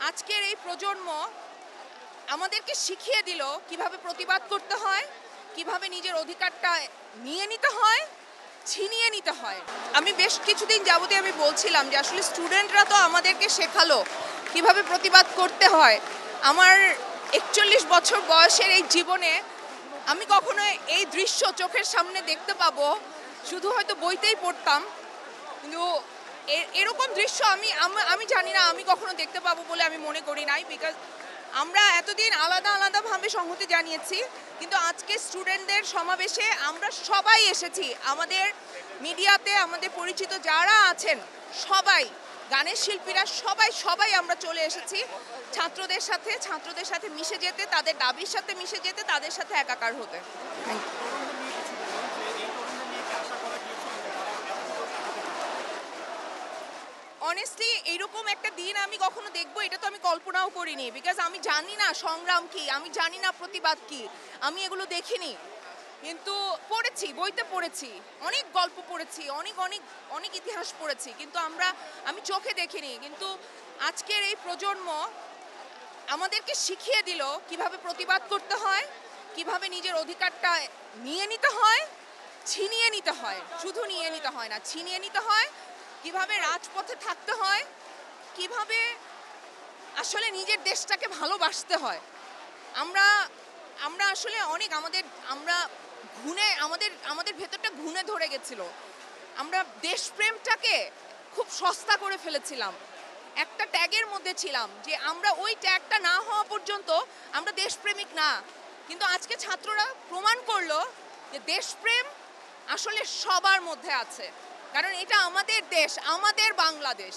আজকের এই প্রজন্ম আমাদেরকে শিখিয়ে দিল কিভাবে প্রতিবাদ করতে হয়, কিভাবে নিজের অধিকারটা নিয়ে নিতে হয়, ছিনিয়ে নিতে হয়। আমি বেশ কিছুদিন যাবতীয় আমি বলছিলাম যে আসলে স্টুডেন্টরা তো আমাদেরকে শেখালো কিভাবে প্রতিবাদ করতে হয়। আমার 41 বছর বয়সের এই জীবনে আমি কখনো এই দৃশ্য চোখের সামনে দেখতে পাবো শুধু হয়তো বইতেই পড়তাম, কিন্তু এরকম দৃশ্য আমি জানি না আমি কখনো দেখতে পাবো বলে আমি মনে করি নাই। বিকজ আমরা এতদিন আলাদা আলাদাভাবে সংহতি জানিয়েছি, কিন্তু আজকে স্টুডেন্টদের সমাবেশে আমরা সবাই এসেছি। আমাদের মিডিয়াতে আমাদের পরিচিত যারা আছেন সবাই, গানের শিল্পীরা সবাই আমরা চলে এসেছি ছাত্রদের সাথে মিশে যেতে, তাদের দাবির সাথে মিশে যেতে, তাদের সাথে একাকার হতে। Thank you. অনেস্টলি এইরকম একটা দিন আমি কখনো দেখবো এটা তো আমি কল্পনাও করিনি। বিকজ আমি জানি না সংগ্রাম কি, আমি জানি না প্রতিবাদ কি, আমি এগুলো দেখিনি। কিন্তু পড়েছি, বইতে পড়েছি, অনেক গল্প পড়েছি, অনেক অনেক অনেক ইতিহাস পড়েছি, কিন্তু আমি চোখে দেখিনি। কিন্তু আজকের এই প্রজন্ম আমাদেরকে শিখিয়ে দিল কিভাবে প্রতিবাদ করতে হয়, কিভাবে নিজের অধিকারটা নিয়ে নিতে হয়, ছিনিয়ে নিতে হয়। শুধু নিয়ে নিতে হয় না, ছিনিয়ে নিতে হয়। কিভাবে রাজপথে থাকতে হয়, কিভাবে আসলে নিজের দেশটাকে ভালোবাসতে হয়। আমরা আমরা আসলে অনেক আমাদের ভেতরটা ঘুণে ধরে গেছিল। আমরা দেশপ্রেমটাকে খুব সস্তা করে ফেলেছিলাম, একটা ট্যাগের মধ্যে ছিলাম যে আমরা ওই ট্যাগটা না হওয়া পর্যন্ত আমরা দেশপ্রেমিক না। কিন্তু আজকে ছাত্ররা প্রমাণ করলো যে দেশপ্রেম আসলে সবার মধ্যে আছে, কারণ এটা আমাদের দেশ, আমাদের বাংলাদেশ।